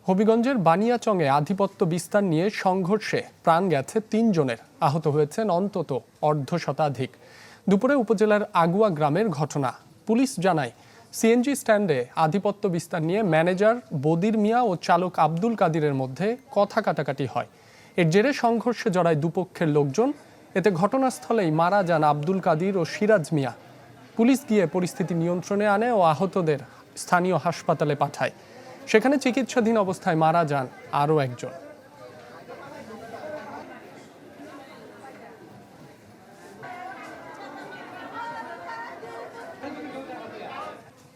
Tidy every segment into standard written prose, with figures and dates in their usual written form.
হবিগঞ্জের বানিয়াচংয়ে আধিপত্য বিস্তার নিয়ে সংঘর্ষে প্রাণ গেছে ৩ জনের, আহত হয়েছেন অন্তত অর্ধশতাধিক। দুপুরে উপজেলার আগুয়া গ্রামের ঘটনা। পুলিশ জানায়, সিএনজি স্ট্যান্ডে আধিপত্য বিস্তার নিয়ে ম্যানেজার বদির মিয়া ও চালক আব্দুল কাদিরের মধ্যে কথা কাটাকাটি হয়। এর জেরে সংঘর্ষে জড়ায় দুপক্ষের লোকজন। এতে ঘটনাস্থলেই মারা যান আব্দুল কাদির ও সিরাজ মিয়া। পুলিশ গিয়ে পরিস্থিতি নিয়ন্ত্রণে আনে ও আহতদের স্থানীয় হাসপাতালে পাঠায়। সেখানে চিকিৎসাধীন অবস্থায় মারা যান আরও একজন।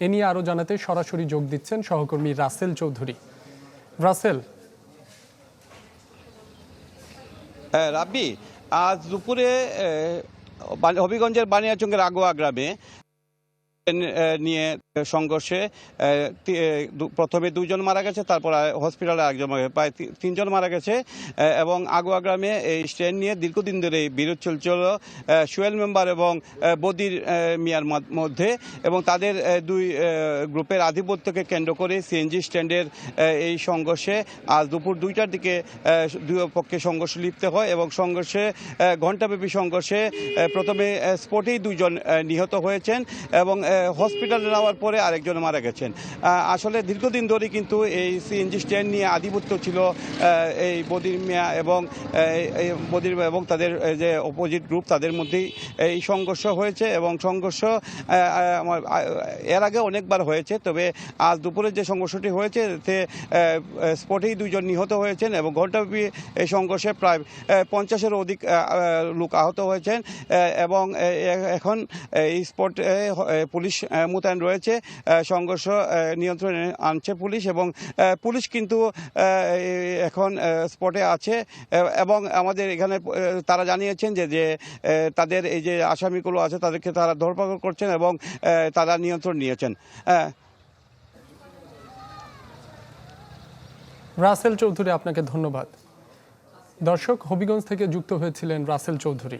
এ নিয়ে আরও জানাতে সরাসরি যোগ দিচ্ছেন সহকর্মী রাসেল চৌধুরী। রাসেল, রাব্বি, আজ দুপুরে হবিগঞ্জের বানিয়াচংয়ের আগুয়া গ্রামে নিয়ে সংঘর্ষে প্রথমে 2 জন মারা গেছে, তারপর হসপিটালে একজন, প্রায় 3 জন মারা গেছে। এবং আগুয়া গ্রামে এই স্ট্যান্ড নিয়ে দীর্ঘদিন ধরে বিরোধ চলছিল সোহেল মেম্বার এবং বদির মিয়ার মধ্যে, এবং তাদের 2 গ্রুপের আধিপত্যকে কেন্দ্র করে সিএনজি স্ট্যান্ডের এই সংঘর্ষে আজ দুপুর 2টার দিকে 2 পক্ষে সংঘর্ষ লিপ্ত হয় এবং সংঘর্ষে ঘণ্টাব্যাপী সংঘর্ষে প্রথমে স্পটেই 2 জন নিহত হয়েছেন এবং হসপিটালে নেওয়ার পরে আরেকজন মারা গেছেন। আসলে দীর্ঘদিন ধরে কিন্তু এই সিএনজি স্ট্যান্ড নিয়ে আধিপত্য ছিল এই বদির মিয়া এবং তাদের যে অপোজিট গ্রুপ, তাদের মধ্যেই এই সংঘর্ষ হয়েছে এবং সংঘর্ষ এর আগে অনেকবার হয়েছে। তবে আজ দুপুরে যে সংঘর্ষটি হয়েছে এতে স্পটেই 2 জন নিহত হয়েছেন এবং ঘণ্টাব্যাপী এই সংঘর্ষে প্রায় 50-এর অধিক লোক আহত হয়েছেন এবং এখন এই স্পটে পুলিশ মোতায়েন রয়েছে। সংঘর্ষ নিয়ন্ত্রণে আনছে পুলিশ এবং পুলিশ কিন্তু এখন স্পটে আছে এবং আমাদের এখানে তারা জানিয়েছেন যে তাদের এই যে আসামিগুলো আছে তাদেরকে তারা ধরপাকড় করছেন এবং তারা নিয়ন্ত্রণ নিয়েছেন। রাসেল চৌধুরী, আপনাকে ধন্যবাদ। দর্শক, হবিগঞ্জ থেকে যুক্ত হয়েছিলেন রাসেল চৌধুরী।